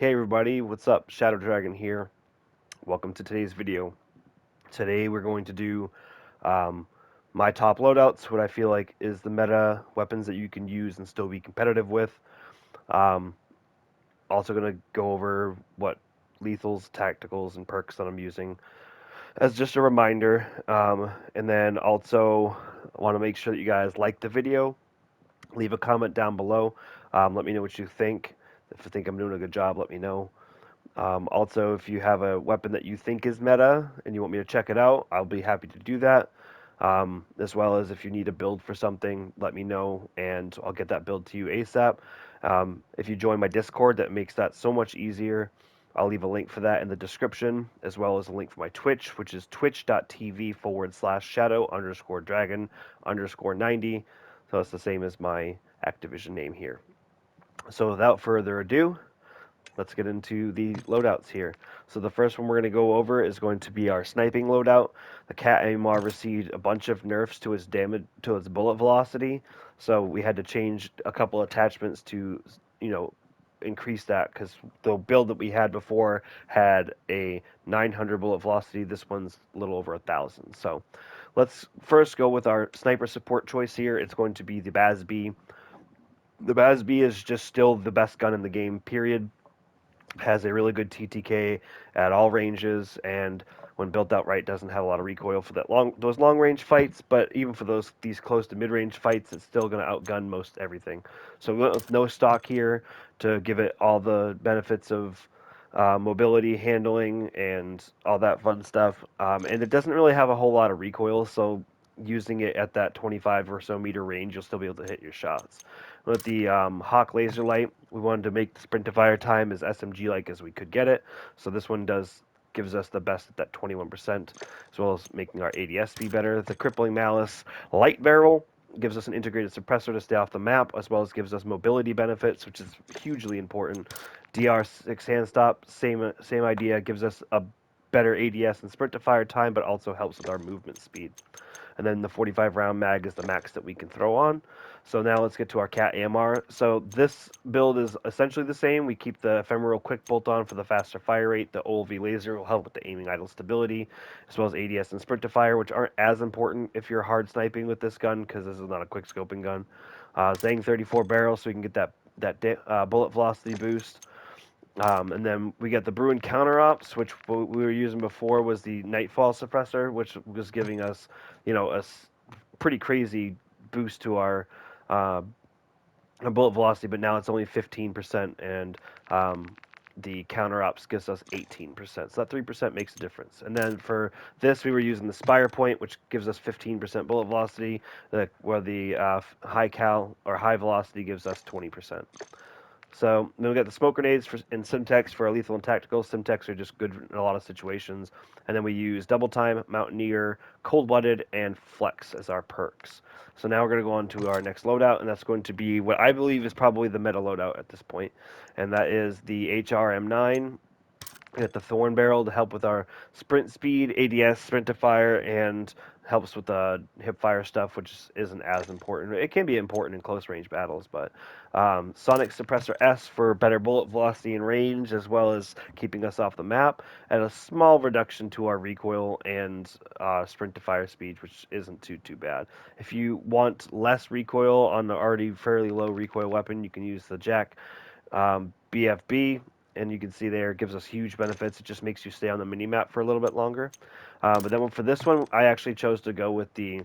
Hey everybody, what's up? Shadow Dragon here. Welcome to today's video. Today we're going to do um, my top loadouts, what I feel like is the meta weapons that you can use and still be competitive with. Um, Also going to go over what lethals, tacticals, and perks that I'm using as just a reminder. And then also want to make sure that you guys like the video. Leave a comment down below. Let me know what you think. If you think I'm doing a good job, let me know. Also, if you have a weapon that you think is meta and you want me to check it out, I'll be happy to do that. As well as if you need a build for something, let me know and I'll get that build to you ASAP. If you join my Discord, that makes that so much easier. I'll leave a link for that in the description, as well as a link for my Twitch, which is twitch.tv/shadow underscore dragon underscore 90. So it's the same as my Activision name here. So without further ado, let's get into the loadouts here. So the first one we're going to go over is going to be our sniping loadout. The Cat AMR received a bunch of nerfs to its damage to its bullet velocity, so we had to change a couple attachments to, you know, increase that because the build that we had before had a 900 bullet velocity. This one's a little over 1,000. So let's first go with our sniper support choice here. It's going to be the BAS-B. The BAS-B is just still the best gun in the game, period. Has a really good TTK at all ranges, and when built out right, doesn't have a lot of recoil for those long range fights. But even for these close to mid range fights, it's still going to outgun most everything. So we went with no stock here to give it all the benefits of mobility, handling, and all that fun stuff. And it doesn't really have a whole lot of recoil, so using it at that 25 or so meter range, you'll still be able to hit your shots. With the Hawk Laser Light, we wanted to make the sprint to fire time as SMG-like as we could get it. So this one gives us the best at that 21%, as well as making our ADS be better. The Crippling Malice Light Barrel gives us an integrated suppressor to stay off the map, as well as gives us mobility benefits, which is hugely important. DR6 hand stop, same idea, gives us a better ADS and sprint to fire time, but also helps with our movement speed. And then the 45 round mag is the max that we can throw on. So now let's get to our Cat AMR. So this build is essentially the same. We keep the ephemeral quick bolt on for the faster fire rate. The OLV laser will help with the aiming idle stability, as well as ADS and sprint to fire, which aren't as important if you're hard sniping with this gun because this is not a quick scoping gun. Zang 34 barrel, so we can get that bullet velocity boost. And then we got the Bruin counter ops, which we were using before was the Nightfall suppressor, which was giving us, a pretty crazy boost to uh, our bullet velocity, but now it's only 15%, and the counter ops gives us 18%. So that 3% makes a difference. And then for this, we were using the Spire Point, which gives us 15% bullet velocity, where the high cal or high velocity gives us 20%. So then we got the smoke grenades and Simtex for our lethal and tactical. Simtex are just good in a lot of situations. And then we use Double Time, Mountaineer, Cold Blooded, and Flex as our perks. So now we're going to go on to our next loadout, and that's going to be what I believe is probably the meta loadout at this point, and that is the HRM9. We got the Thorn Barrel to help with our sprint speed, ADS, sprint to fire, and helps with the hip fire stuff, which isn't as important. It can be important in close range battles, but Sonic Suppressor S for better bullet velocity and range, as well as keeping us off the map, and a small reduction to our recoil and sprint to fire speed, which isn't too bad. If you want less recoil on the already fairly low recoil weapon, you can use the Jack BFB, and you can see there it gives us huge benefits. It just makes you stay on the mini map for a little bit longer. But then for this one, I actually chose to go with the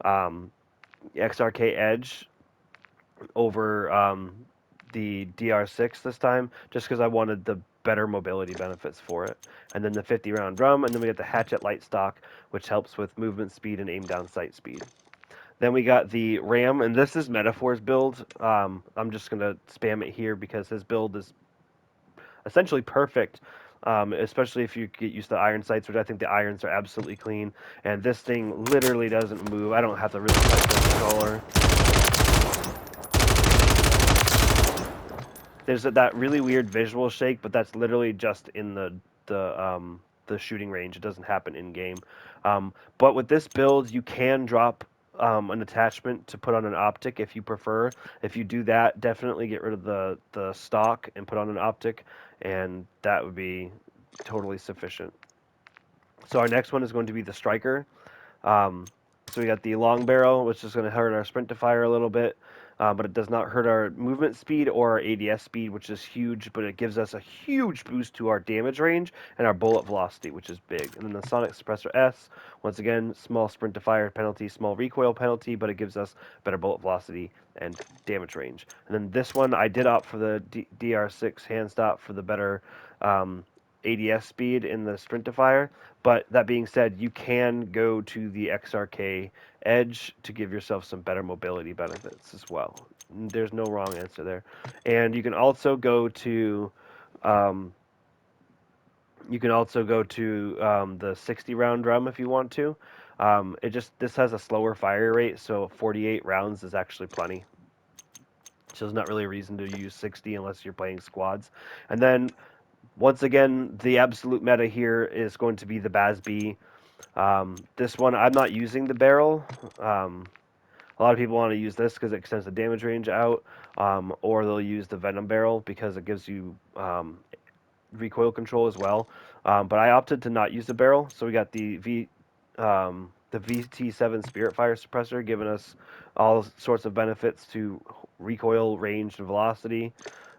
XRK Edge over the DR6 this time, just because I wanted the better mobility benefits for it. And then the 50 round drum, and then we got the Hatchet Light Stock, which helps with movement speed and aim down sight speed. Then we got the Ram, and this is Metaphor's build. I'm just going to spam it here because his build is essentially perfect, especially if you get used to iron sights, which I think the irons are absolutely clean. And this thing literally doesn't move. I don't have to really touch the controller. There's that really weird visual shake, but that's literally just in the shooting range. It doesn't happen in game. But with this build, you can drop an attachment to put on an optic if you prefer. If you do that, definitely get rid of the stock and put on an optic, and that would be totally sufficient. So our next one is going to be the striker. Um, so we got the long barrel, which is going to hurt our sprint to fire a little bit, but it does not hurt our movement speed or our ADS speed, which is huge, but it gives us a huge boost to our damage range and our bullet velocity, which is big. And then the Sonic Suppressor S, once again, small sprint to fire penalty, small recoil penalty, but it gives us better bullet velocity and damage range. And then this one, I did opt for the DR6 hand stop for the better ADS speed in the sprint to fire. But that being said, you can go to the XRK Edge to give yourself some better mobility benefits as well. There's no wrong answer there. And you can also go to um, the 60 round drum if you want to. This has a slower fire rate, so 48 rounds is actually plenty. So there's not really a reason to use 60 unless you're playing squads. And then once again, the absolute meta here is going to be the BAS-B. This one, I'm not using the barrel. A lot of people want to use this because it extends the damage range out, or they'll use the Venom barrel because it gives you recoil control as well. But I opted to not use the barrel, so we got the VT7 Spirit Fire Suppressor, giving us all sorts of benefits to recoil, range, and velocity.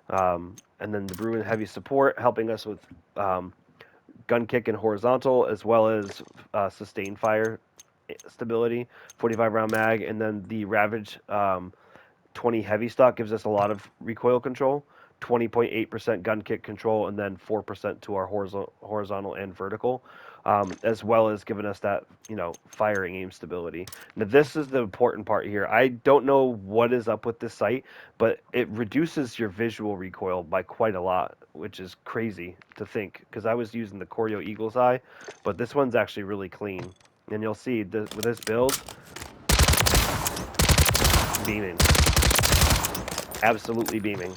And then the Bruin Heavy Support, helping us with gun kick and horizontal, as well as sustained fire stability, 45 round mag, and then the Ravage 20 heavy stock gives us a lot of recoil control, 20.8% gun kick control, and then 4% to our horizontal and vertical, as well as giving us that, firing aim stability. Now, this is the important part here. I don't know what is up with this sight, but it reduces your visual recoil by quite a lot, which is crazy to think, because I was using the Corio Eagle's Eye, but this one's actually really clean. And you'll see, with this build, beaming. Absolutely beaming.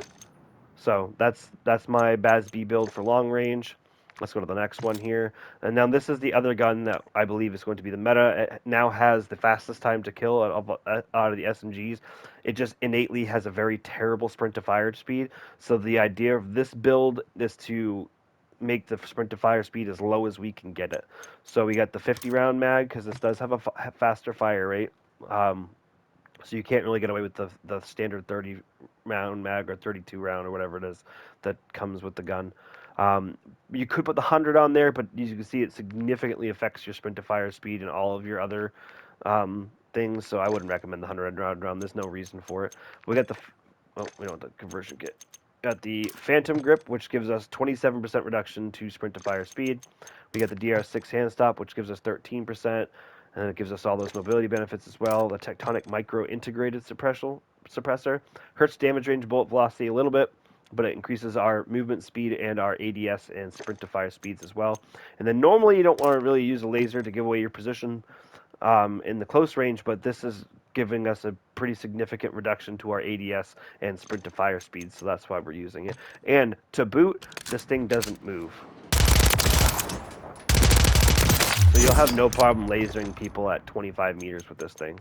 So that's my BAS-B build for long range. Let's go to the next one here. And now this is the other gun that I believe is going to be the meta. It now has the fastest time to kill out of the SMGs. It just innately has a very terrible sprint to fire speed. So the idea of this build is to make the sprint to fire speed as low as we can get it. So we got the 50 round mag because this does have a faster fire rate. So you can't really get away with the standard 30 round mag or 32 round or whatever it is that comes with the gun. You could put the 100 on there, but as you can see, it significantly affects your sprint to fire speed and all of your other things. So I wouldn't recommend the 100 round drum. There's no reason for it. We got we don't have the conversion kit. Got the Phantom Grip, which gives us 27% reduction to sprint to fire speed. We got the DR6 hand stop, which gives us 13%. And it gives us all those mobility benefits as well. The Tectonic Micro Integrated Suppressor hurts damage range, bullet velocity a little bit, but it increases our movement speed and our ADS and sprint to fire speeds as well. And then normally you don't want to really use a laser to give away your position in the close range, but this is giving us a pretty significant reduction to our ADS and sprint to fire speed, so that's why we're using it. And to boot, this thing doesn't move. So you'll have no problem lasering people at 25 meters with this thing.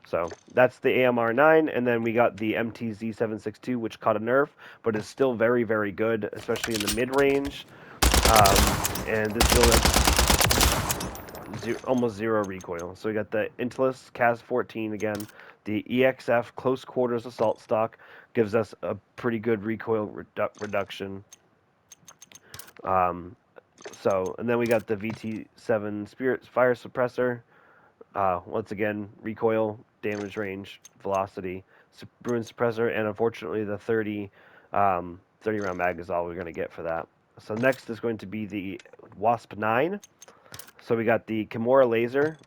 So that's the AMR-9, and then we got the MTZ-762, which caught a nerf, but is still very, very good, especially in the mid-range. And this build has almost zero recoil. So we got the Intellis CAS-14 again. The EXF Close Quarters Assault Stock gives us a pretty good recoil reduction. And then we got the VT7 Spirit Fire Suppressor. Once again, recoil, damage range, velocity, Bruin Suppressor, and unfortunately the 30 round mag is all we're going to get for that. So next is going to be the Wasp 9. So we got the Kimura Laser,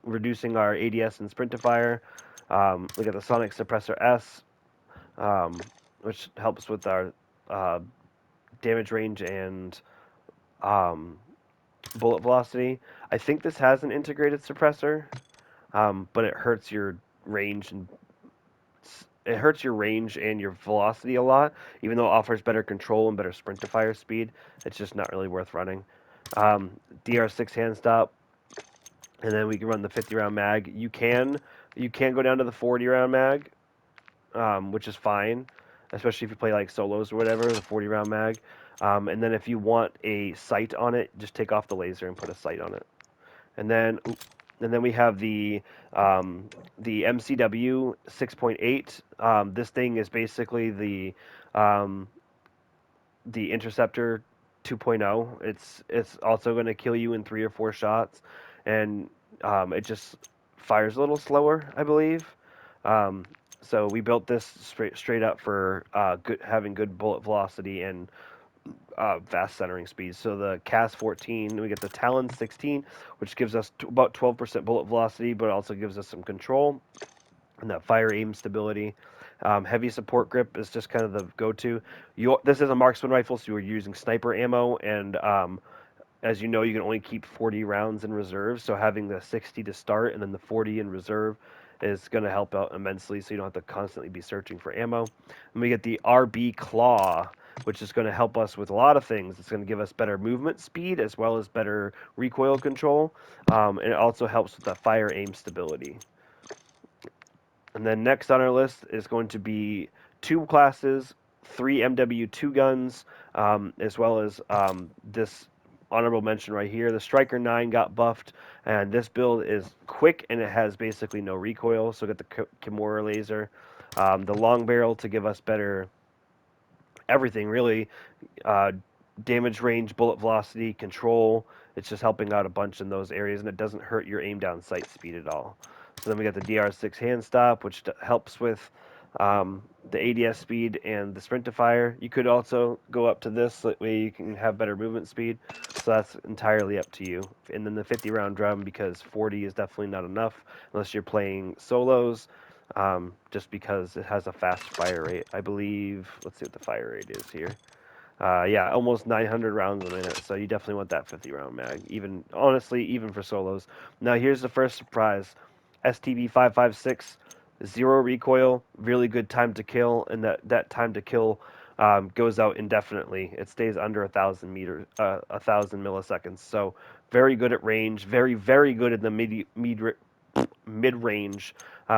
reducing our ADS and sprint to fire. We got the Sonic Suppressor S, which helps with our damage range and bullet velocity. I think this has an integrated suppressor, but it hurts your range and your velocity a lot. Even though it offers better control and better sprint to fire speed, it's just not really worth running. DR6 hand stop and then we can run the 50 round mag. You can go down to the 40 round mag, which is fine, especially if you play like solos or whatever. The 40 round mag, and then if you want a sight on it, just take off the laser and put a sight on it. And then we have the MCW 6.8. This thing is basically the Interceptor 2.0. It's also going to kill you in 3 or 4 shots, and it just fires a little slower, I believe. Um, so we built this straight up for having good bullet velocity and fast centering speed. So the CAS 14, we get the Talon 16, which gives us about 12% bullet velocity, but also gives us some control and that fire aim stability. Heavy support grip is just kind of the go-to. This is a marksman rifle, so you're using sniper ammo, and as you know, you can only keep 40 rounds in reserve. So having the 60 to start and then the 40 in reserve is going to help out immensely, so you don't have to constantly be searching for ammo. And we get the RB Claw, which is going to help us with a lot of things. It's going to give us better movement speed as well as better recoil control, and it also helps with the fire aim stability. And then next on our list is going to be 2 classes, 3 MW2 guns, as well as this honorable mention right here. The Striker 9 got buffed, and this build is quick and it has basically no recoil, so get the Kimura laser. The long barrel to give us better everything, really. Uh, Damage range, bullet velocity, control. It's just helping out a bunch in those areas, and it doesn't hurt your aim down sight speed at all. So then we got the DR6 hand stop, which helps with the ADS speed and the sprint to fire. You could also go up to this, that way you can have better movement speed. So that's entirely up to you. And then the 50 round drum, because 40 is definitely not enough unless you're playing solos. Just because it has a fast fire rate. I believe, let's see what the fire rate is here. Yeah, almost 900 rounds a minute, so you definitely want that 50 round mag, even honestly, even for solos. Now here's the first surprise. STB 556, 0 recoil, really good time to kill, and that time to kill goes out indefinitely. It stays under 1,000 meters, 1,000 milliseconds. So very good at range, very good in the mid range.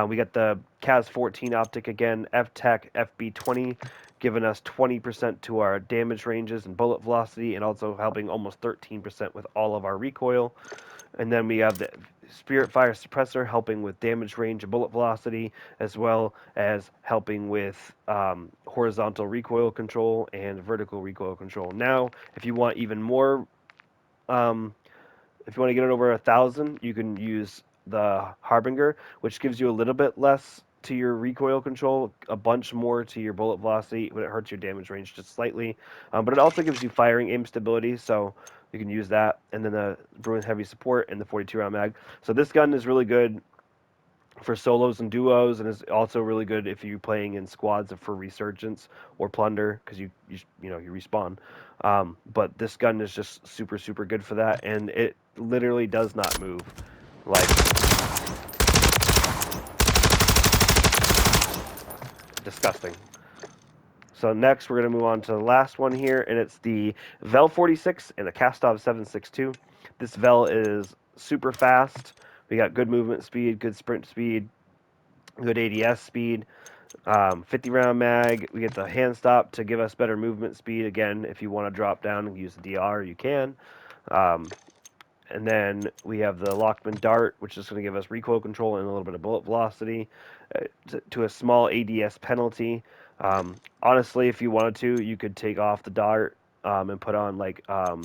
We got the CAS 14 optic again, FTAC FB20, giving us 20% to our damage ranges and bullet velocity, and also helping almost 13% with all of our recoil. And then we have the Spirit Fire Suppressor helping with damage range and bullet velocity, as well as helping with horizontal recoil control and vertical recoil control. Now, if you want even more, if you want to get it over 1,000, you can use the Harbinger, which gives you a little bit less to your recoil control, a bunch more to your bullet velocity, but it hurts your damage range just slightly. But it also gives you firing aim stability, so you can use that. And then the Bruin Heavy Support and the 42 round mag. So this gun is really good for solos and duos, and is also really good if you're playing in squads for Resurgence or Plunder, because you respawn. But this gun is just super good for that, and it literally does not move. Like, disgusting. So next we're going to move on to the last one here, and it's the Vel 46 and the Kastov 762. This Vel is super fast. We got good movement speed, good sprint speed, good ADS speed. 50 round mag. We get the hand stop to give us better movement speed. Again, if you want to drop down and use the DR, you can. And then we have the Lockman Dart, which is going to give us recoil control and a little bit of bullet velocity to a small ADS penalty. Honestly, if you wanted to, you could take off the Dart and put on like I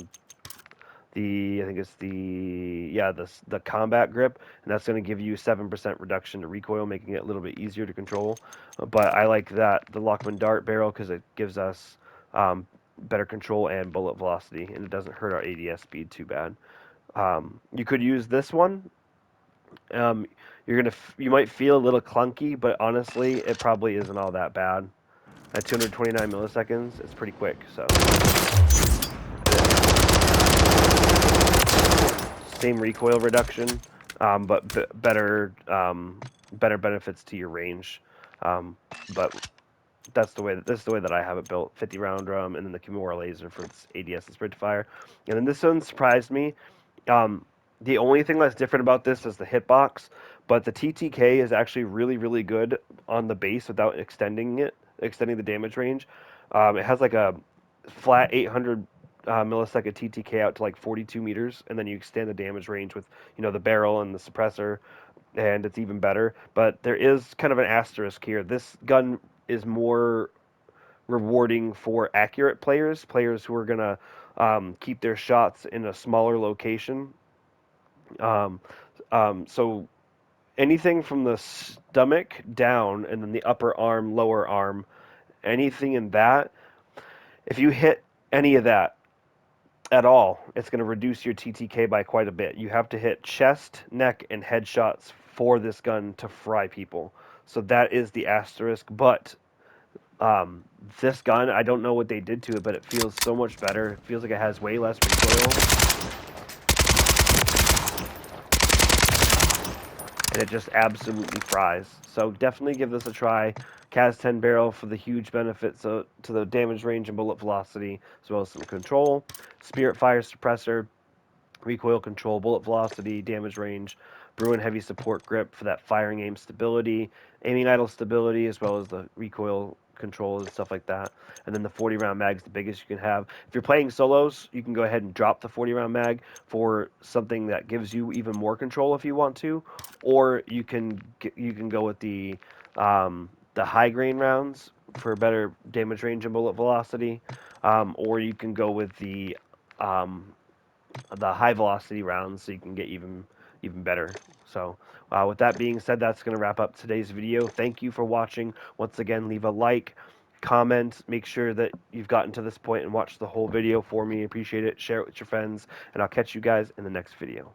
think it's the combat grip, and that's going to give you 7% reduction to recoil, making it a little bit easier to control. But I like the Lockman Dart barrel because it gives us better control and bullet velocity, and it doesn't hurt our ADS speed too bad. You could use this one. You might feel a little clunky, but honestly, it probably isn't all that bad. At 229 milliseconds, it's pretty quick. So same recoil reduction, but better benefits to your range. But this is the way that I have it built. 50 round drum, and then the Kimura laser for its ADS and sprint fire. And then this one surprised me. The only thing that's different about this is the hitbox, but the TTK is actually really, really good on the base without extending the damage range. It has like a flat 800 millisecond TTK out to like 42 meters, and then you extend the damage range with the barrel and the suppressor, and it's even better. But there is kind of an asterisk here. This gun is more rewarding for accurate players who are gonna keep their shots in a smaller location. Um, so anything from the stomach down, and then the upper arm, lower arm, anything in that, if you hit any of that at all, it's going to reduce your TTK by quite a bit. You have to hit chest, neck, and head shots for this gun to fry people. So that is the asterisk. But um, this gun, I don't know what they did to it, but it feels so much better. It feels like it has way less recoil, and it just absolutely fries. So definitely give this a try. CAS 10 barrel for the huge benefits to the damage range and bullet velocity, as well as some control. Spirit fire suppressor, recoil control, bullet velocity, damage range. Bruin heavy support grip for that firing aim stability, aiming idle stability, as well as the recoil control and stuff like that. And then the 40 round mag is the biggest you can have. If you're playing solos, you can go ahead and drop the 40 round mag for something that gives you even more control if you want to, or you can go with the high grain rounds for better damage range and bullet velocity, or you can go with um, the high velocity rounds so you can get even better. So with that being said, that's going to wrap up today's video. Thank you for watching. Once again, leave a like, comment, make sure that you've gotten to this point and watched the whole video for me. Appreciate it. Share it with your friends, and I'll catch you guys in the next video.